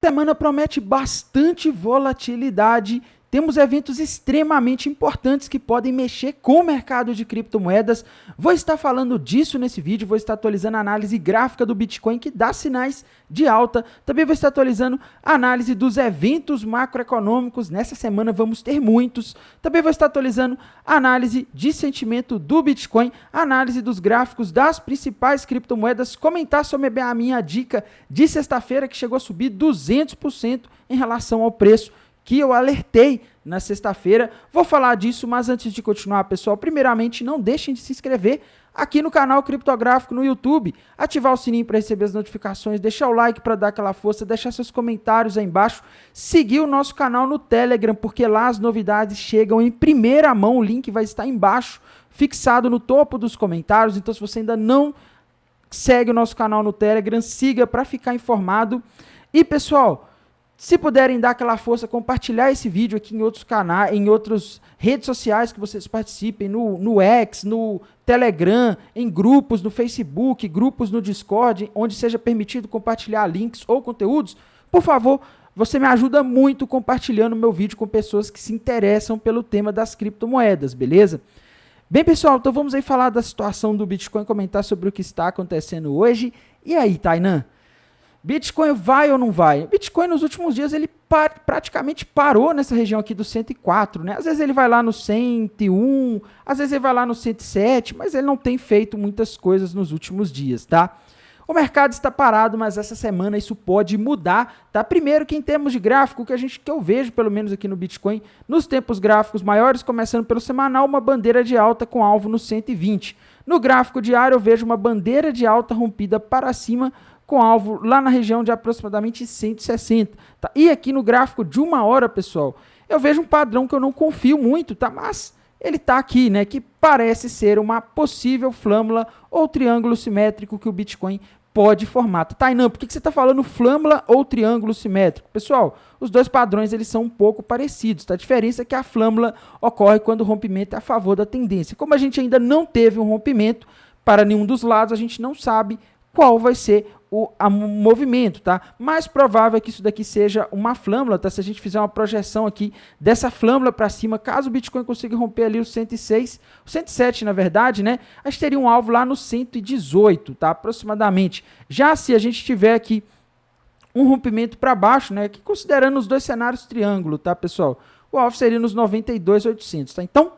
Semana promete bastante volatilidade. Temos eventos extremamente importantes que podem mexer com o mercado de criptomoedas. Vou estar falando disso nesse vídeo, vou estar atualizando a análise gráfica do Bitcoin que dá sinais de alta. Também vou estar atualizando a análise dos eventos macroeconômicos. Nessa semana vamos ter muitos. Também vou estar atualizando a análise de sentimento do Bitcoin, a análise dos gráficos das principais criptomoedas, comentar sobre a minha dica de sexta-feira que chegou a subir 200% em relação ao preço que eu alertei na sexta-feira. Vou falar disso, mas antes de continuar, pessoal, primeiramente não deixem de se inscrever aqui no canal Criptográfico no YouTube, ativar o sininho para receber as notificações, deixar o like para dar aquela força, deixar seus comentários aí embaixo, seguir o nosso canal no Telegram, porque lá as novidades chegam em primeira mão, o link vai estar embaixo, fixado no topo dos comentários. Então, se você ainda não segue o nosso canal no Telegram, siga para ficar informado. E, pessoal, se puderem dar aquela força, compartilhar esse vídeo aqui em outros canais, em outras redes sociais que vocês participem, no X, no Telegram, em grupos, no Facebook, grupos no Discord, onde seja permitido compartilhar links ou conteúdos, por favor, você me ajuda muito compartilhando meu vídeo com pessoas que se interessam pelo tema das criptomoedas, beleza? Bem, pessoal, então vamos aí falar da situação do Bitcoin, comentar sobre o que está acontecendo hoje. E aí, Tainan? Bitcoin vai ou não vai? Bitcoin nos últimos dias ele praticamente parou nessa região aqui do 104, né? Às vezes ele vai lá no 101, às vezes ele vai lá no 107, mas ele não tem feito muitas coisas nos últimos dias, tá? O mercado está parado, mas essa semana isso pode mudar, tá? Primeiro que em termos de gráfico, que eu vejo pelo menos aqui no Bitcoin, nos tempos gráficos maiores, começando pelo semanal, uma bandeira de alta com alvo no 120. No gráfico diário eu vejo uma bandeira de alta rompida para cima, com alvo lá na região de aproximadamente 160. Tá? E aqui no gráfico de uma hora, pessoal, eu vejo um padrão que eu não confio muito, tá? Mas ele está aqui, né? Que parece ser uma possível flâmula ou triângulo simétrico que o Bitcoin pode formar. Tainan, por que você está falando flâmula ou triângulo simétrico? Pessoal, os dois padrões eles são um pouco parecidos. Tá? A diferença é que a flâmula ocorre quando o rompimento é a favor da tendência. Como a gente ainda não teve um rompimento para nenhum dos lados, a gente não sabe qual vai ser o movimento, tá? Mais provável é que isso daqui seja uma flâmula, tá? Se a gente fizer uma projeção aqui dessa flâmula para cima, caso o Bitcoin consiga romper ali o 106, o 107 na verdade, né? A gente teria um alvo lá no 118, tá? Aproximadamente. Já se a gente tiver aqui um rompimento para baixo, né? Que considerando os dois cenários triângulo, tá, pessoal? O alvo seria nos 92.800, tá? Então,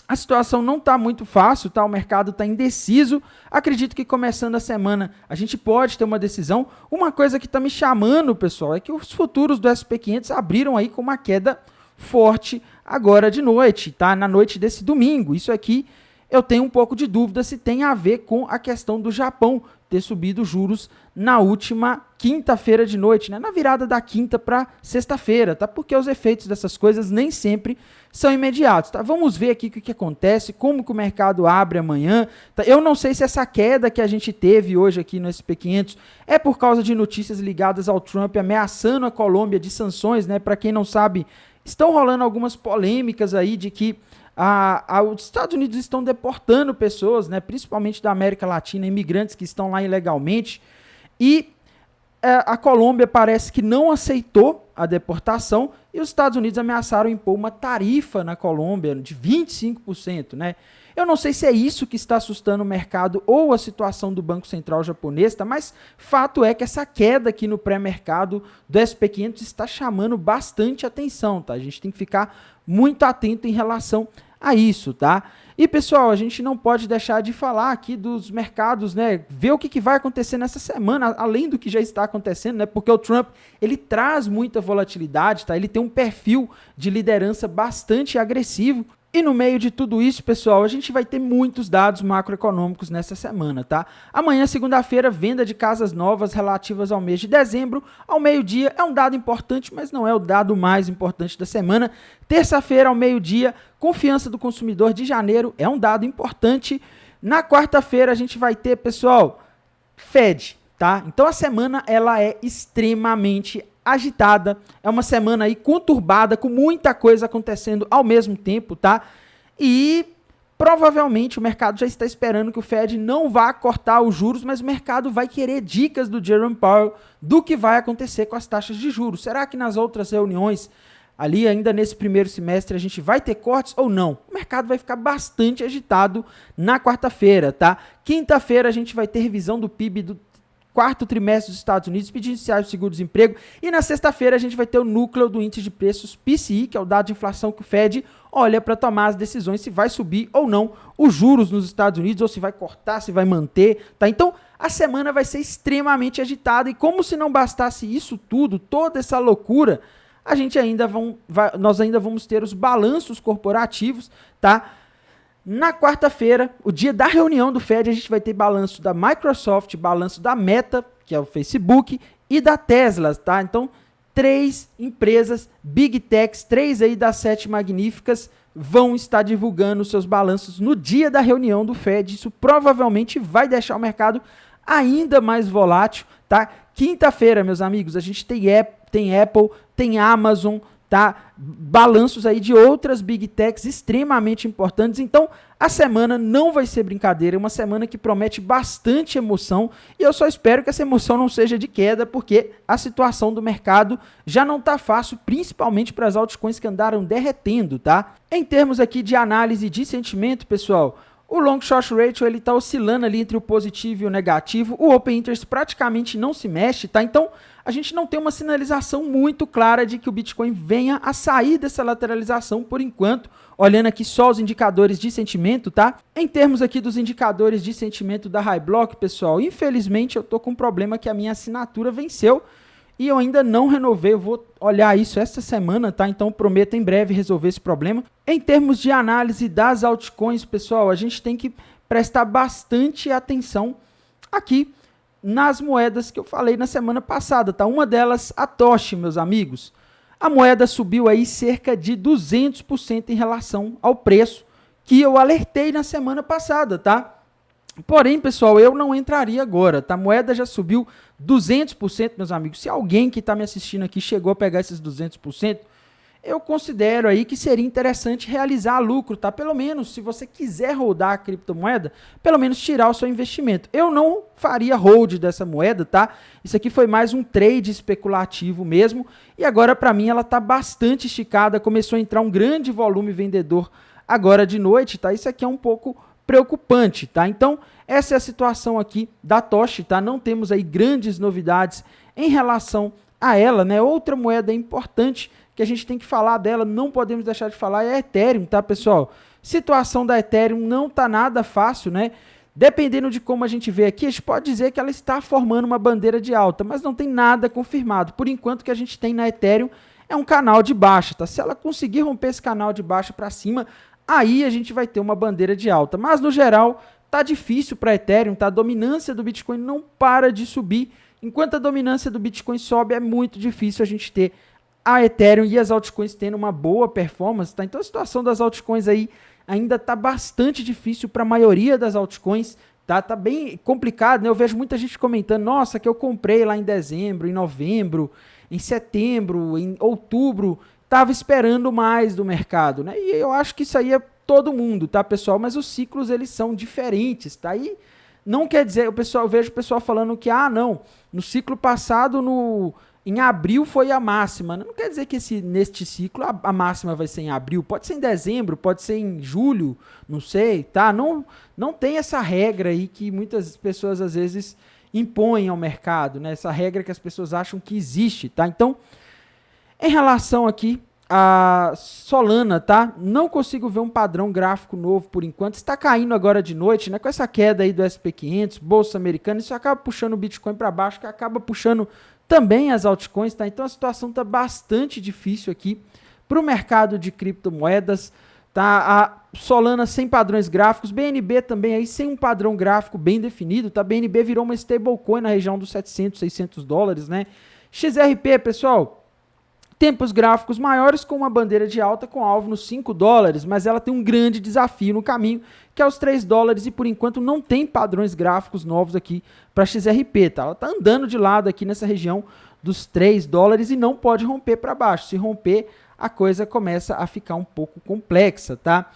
a situação não está muito fácil, tá? O mercado está indeciso. Acredito que começando a semana a gente pode ter uma decisão. Uma coisa que está me chamando, pessoal, é que os futuros do SP500 abriram aí com uma queda forte agora de noite, tá? Na noite desse domingo. Isso aqui eu tenho um pouco de dúvida se tem a ver com a questão do Japão ter subido juros na última quinta-feira de noite, né? Na virada da quinta para sexta-feira, tá? Porque os efeitos dessas coisas nem sempre são imediatos, tá? Vamos ver aqui o que acontece, como que o mercado abre amanhã, tá? Eu não sei se essa queda que a gente teve hoje aqui no SP500 é por causa de notícias ligadas ao Trump ameaçando a Colômbia de sanções, né? Para quem não sabe, estão rolando algumas polêmicas aí de que os Estados Unidos estão deportando pessoas, né, principalmente da América Latina, imigrantes que estão lá ilegalmente, e a Colômbia parece que não aceitou a deportação e os Estados Unidos ameaçaram impor uma tarifa na Colômbia de 25%, né? Eu não sei se é isso que está assustando o mercado ou a situação do Banco Central japonês, tá? Mas fato é que essa queda aqui no pré-mercado do SP500 está chamando bastante atenção, tá? A gente tem que ficar muito atento em relação a isso, tá? E, pessoal, a gente não pode deixar de falar aqui dos mercados, né? Ver o que vai acontecer nessa semana, além do que já está acontecendo, né? Porque o Trump, ele traz muita volatilidade, tá? Ele tem um perfil de liderança bastante agressivo. E no meio de tudo isso, pessoal, a gente vai ter muitos dados macroeconômicos nessa semana, tá? Amanhã, segunda-feira, venda de casas novas relativas ao mês de dezembro, ao meio-dia, é um dado importante, mas não é o dado mais importante da semana. Terça-feira, ao meio-dia, confiança do consumidor de janeiro, é um dado importante. Na quarta-feira, a gente vai ter, pessoal, Fed, tá? Então, a semana, ela é extremamente agitada, é uma semana aí conturbada, com muita coisa acontecendo ao mesmo tempo, tá? E provavelmente o mercado já está esperando que o Fed não vá cortar os juros, mas o mercado vai querer dicas do Jerome Powell do que vai acontecer com as taxas de juros. Será que nas outras reuniões, ali ainda nesse primeiro semestre, a gente vai ter cortes ou não? O mercado vai ficar bastante agitado na quarta-feira, tá? Quinta-feira a gente vai ter revisão do PIB do quarto trimestre dos Estados Unidos, pedidos iniciais do seguro-desemprego, e na sexta-feira a gente vai ter o núcleo do índice de preços PCI, que é o dado de inflação que o Fed olha para tomar as decisões se vai subir ou não os juros nos Estados Unidos, ou se vai cortar, se vai manter, tá? Então, a semana vai ser extremamente agitada, e como se não bastasse isso tudo, toda essa loucura, nós ainda vamos ter os balanços corporativos, tá? Na quarta-feira, o dia da reunião do Fed, a gente vai ter balanço da Microsoft, balanço da Meta, que é o Facebook, e da Tesla, tá? Então, 3 empresas Big Techs, 3 aí das 7 magníficas, vão estar divulgando seus balanços no dia da reunião do Fed. Isso provavelmente vai deixar o mercado ainda mais volátil, tá? Quinta-feira, meus amigos, a gente tem Apple, tem Amazon, tá? Balanços aí de outras Big Techs extremamente importantes. Então, a semana não vai ser brincadeira, é uma semana que promete bastante emoção, e eu só espero que essa emoção não seja de queda, porque a situação do mercado já não tá fácil, principalmente para as altcoins que andaram derretendo, tá? Em termos aqui de análise de sentimento, pessoal, o long short ratio ele tá oscilando ali entre o positivo e o negativo. O open interest praticamente não se mexe, tá? Então, a gente não tem uma sinalização muito clara de que o Bitcoin venha a sair dessa lateralização por enquanto. Olhando aqui só os indicadores de sentimento, tá? Em termos aqui dos indicadores de sentimento da High Block, pessoal, infelizmente eu tô com um problema que a minha assinatura venceu e eu ainda não renovei. Eu vou olhar isso essa semana, tá? Então prometo em breve resolver esse problema. Em termos de análise das altcoins, pessoal, a gente tem que prestar bastante atenção aqui nas moedas que eu falei na semana passada, tá? Uma delas, a Toshi, meus amigos. A moeda subiu aí cerca de 200% em relação ao preço que eu alertei na semana passada, tá? Porém, pessoal, eu não entraria agora, tá? A moeda já subiu 200%, meus amigos. Se alguém que está me assistindo aqui chegou a pegar esses 200%, eu considero aí que seria interessante realizar lucro, tá? Pelo menos, se você quiser rodar a criptomoeda, pelo menos tirar o seu investimento. Eu não faria hold dessa moeda, tá? Isso aqui foi mais um trade especulativo mesmo. E agora, para mim, ela tá bastante esticada. Começou a entrar um grande volume vendedor agora de noite, tá? Isso aqui é um pouco preocupante, tá? Então, essa é a situação aqui da Toshi, tá? Não temos aí grandes novidades em relação a ela, né? Outra moeda importante que a gente tem que falar dela, não podemos deixar de falar, é a Ethereum, tá, pessoal? Situação da Ethereum não tá nada fácil, né? Dependendo de como a gente vê aqui, a gente pode dizer que ela está formando uma bandeira de alta, mas não tem nada confirmado. Por enquanto, o que a gente tem na Ethereum é um canal de baixa, tá? Se ela conseguir romper esse canal de baixa para cima, aí a gente vai ter uma bandeira de alta. Mas, no geral, tá difícil para a Ethereum, tá? A dominância do Bitcoin não para de subir. Enquanto a dominância do Bitcoin sobe, é muito difícil a gente ter a Ethereum e as altcoins tendo uma boa performance, tá? Então a situação das altcoins aí ainda tá bastante difícil para a maioria das altcoins, tá? Tá bem complicado, né? Eu vejo muita gente comentando, nossa, que eu comprei lá em dezembro, em novembro, em setembro, em outubro, tava esperando mais do mercado, né? E eu acho que isso aí é todo mundo, tá, pessoal? Mas os ciclos, eles são diferentes, tá? E não quer dizer, eu vejo o pessoal falando que, não, no ciclo passado, em abril foi a máxima. Não quer dizer que neste ciclo a máxima vai ser em abril. Pode ser em dezembro, pode ser em julho, não sei, tá? Não tem essa regra aí que muitas pessoas às vezes impõem ao mercado, né? Essa regra que as pessoas acham que existe, tá? Então, em relação aqui a Solana, tá? Não consigo ver um padrão gráfico novo por enquanto. Está caindo agora de noite, né? Com essa queda aí do SP500, Bolsa Americana, isso acaba puxando o Bitcoin para baixo, que acaba puxando também as altcoins, tá? Então a situação tá bastante difícil aqui para o mercado de criptomoedas, tá? A Solana sem padrões gráficos, BNB também aí sem um padrão gráfico bem definido, tá? BNB virou uma stablecoin na região dos 700, 600 dólares, né? XRP, pessoal, tempos gráficos maiores com uma bandeira de alta com alvo nos 5 dólares, mas ela tem um grande desafio no caminho, que é os 3 dólares, e por enquanto não tem padrões gráficos novos aqui para XRP, tá? Ela está andando de lado aqui nessa região dos 3 dólares e não pode romper para baixo. Se romper, a coisa começa a ficar um pouco complexa, tá?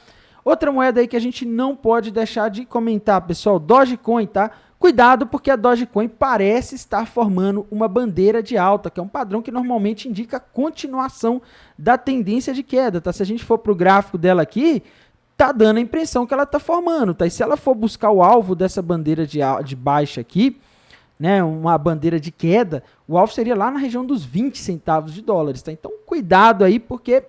Outra moeda aí que a gente não pode deixar de comentar, pessoal, Dogecoin, tá? Cuidado, porque a Dogecoin parece estar formando uma bandeira de alta, que é um padrão que normalmente indica a continuação da tendência de queda, tá? Se a gente for para o gráfico dela aqui, tá dando a impressão que ela tá formando, tá? E se ela for buscar o alvo dessa bandeira de baixa aqui, né, uma bandeira de queda, o alvo seria lá na região dos 20 centavos de dólares, tá? Então, cuidado aí, porque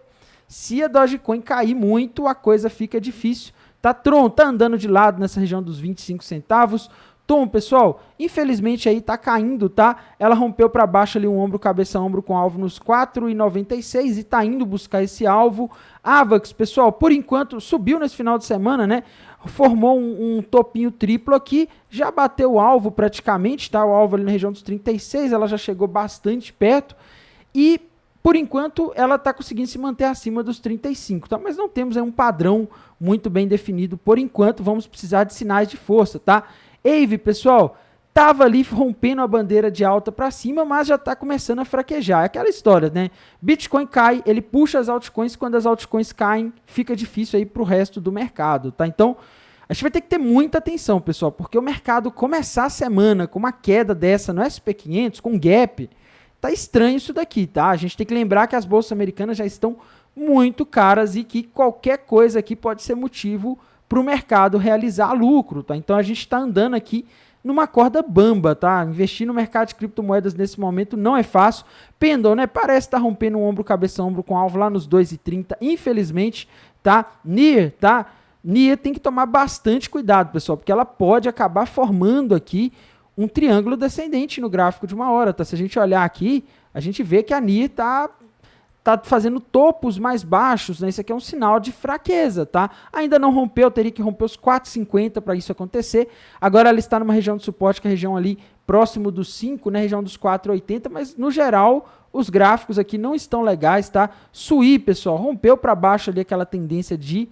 se a Dogecoin cair muito, a coisa fica difícil. Tá, Tron, tá andando de lado nessa região dos 25 centavos. Tom, pessoal, infelizmente aí tá caindo, tá? Ela rompeu para baixo ali um ombro, cabeça a ombro com alvo nos 4,96 e tá indo buscar esse alvo. Avax, pessoal, por enquanto subiu nesse final de semana, né? Formou um topinho triplo aqui, já bateu o alvo praticamente, tá? O alvo ali na região dos 36, ela já chegou bastante perto e por enquanto ela está conseguindo se manter acima dos 35, tá? Mas não temos aí um padrão muito bem definido por enquanto, vamos precisar de sinais de força, tá? Ave, pessoal, tava ali rompendo a bandeira de alta para cima, mas já está começando a fraquejar. É aquela história, né? Bitcoin cai, ele puxa as altcoins, quando as altcoins caem, fica difícil aí para o resto do mercado, tá? Então, a gente vai ter que ter muita atenção, pessoal, porque o mercado começar a semana com uma queda dessa no SP500, com gap, tá estranho isso daqui, tá? A gente tem que lembrar que as bolsas americanas já estão muito caras e que qualquer coisa aqui pode ser motivo para o mercado realizar lucro, tá? Então a gente está andando aqui numa corda bamba, tá? Investir no mercado de criptomoedas nesse momento não é fácil. Pendle, né? Parece estar rompendo um ombro, cabeça, ombro com alvo lá nos 2,30, infelizmente, tá? NIR, tá? NIR tem que tomar bastante cuidado, pessoal, porque ela pode acabar formando aqui um triângulo descendente no gráfico de uma hora, tá? Se a gente olhar aqui, a gente vê que a NIR tá fazendo topos mais baixos, né? Isso aqui é um sinal de fraqueza, tá? Ainda não rompeu, teria que romper os 4,50 para isso acontecer. Agora ela está numa região de suporte, que é a região ali próximo dos 5, né? Região dos 4,80, mas no geral os gráficos aqui não estão legais, tá? SUI, pessoal, rompeu para baixo ali aquela tendência de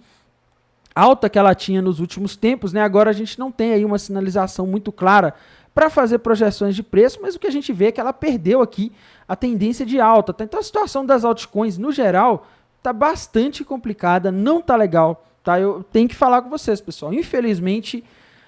alta que ela tinha nos últimos tempos, né? Agora a gente não tem aí uma sinalização muito clara para fazer projeções de preço, mas o que a gente vê é que ela perdeu aqui a tendência de alta, tá? Então a situação das altcoins no geral tá bastante complicada, não tá legal, tá? Eu tenho que falar com vocês, pessoal. Infelizmente,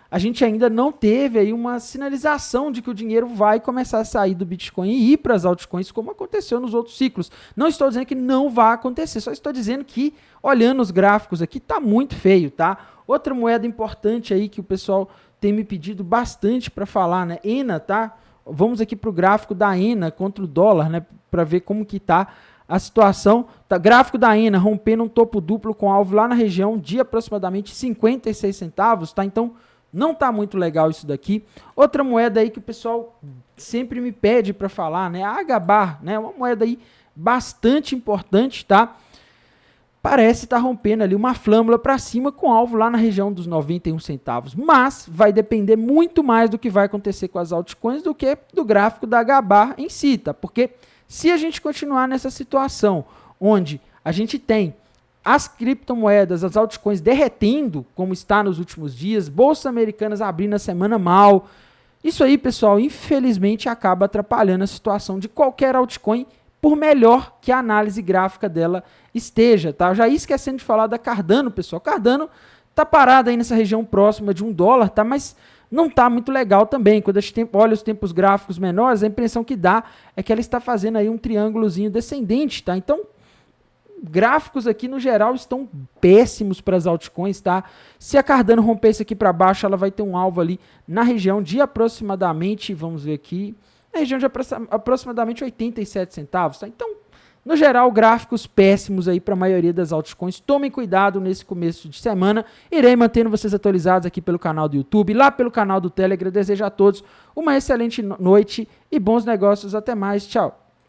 a gente ainda não teve aí uma sinalização de que o dinheiro vai começar a sair do Bitcoin e ir para as altcoins, como aconteceu nos outros ciclos. Não estou dizendo que não vai acontecer, só estou dizendo que, olhando os gráficos aqui, tá muito feio, tá? Outra moeda importante aí que o pessoal tem me pedido bastante para falar, né? ENA, tá? Vamos aqui para o gráfico da ENA contra o dólar, né? Para ver como que tá a situação. Tá, gráfico da ENA rompendo um topo duplo com alvo lá na região de aproximadamente 56 centavos, tá? Então, não tá muito legal isso daqui. Outra moeda aí que o pessoal sempre me pede para falar, né? A HBAR, né? Uma moeda aí bastante importante, tá? Parece estar rompendo ali uma flâmula para cima com alvo lá na região dos 91 centavos. Mas vai depender muito mais do que vai acontecer com as altcoins do que do gráfico da HBAR em si, tá? Porque se a gente continuar nessa situação onde a gente tem as criptomoedas, as altcoins derretendo, como está nos últimos dias, bolsas americanas abrindo a semana mal, isso aí, pessoal, infelizmente acaba atrapalhando a situação de qualquer altcoin, por melhor que a análise gráfica dela esteja, tá? Eu já ia esquecendo de falar da Cardano, pessoal. Cardano tá parada aí nessa região próxima de $1, tá? Mas não tá muito legal também. Quando a gente olha os tempos gráficos menores, a impressão que dá é que ela está fazendo aí um triângulozinho descendente, tá? Então, gráficos aqui no geral estão péssimos para as altcoins, tá? Se a Cardano romper isso aqui para baixo, ela vai ter um alvo ali na região de aproximadamente, vamos ver aqui, na região de aproximadamente 87 centavos, tá? Então, no geral, gráficos péssimos aí para a maioria das altcoins. Tomem cuidado nesse começo de semana. Irei mantendo vocês atualizados aqui pelo canal do YouTube, lá pelo canal do Telegram. Desejo a todos uma excelente noite e bons negócios. Até mais. Tchau.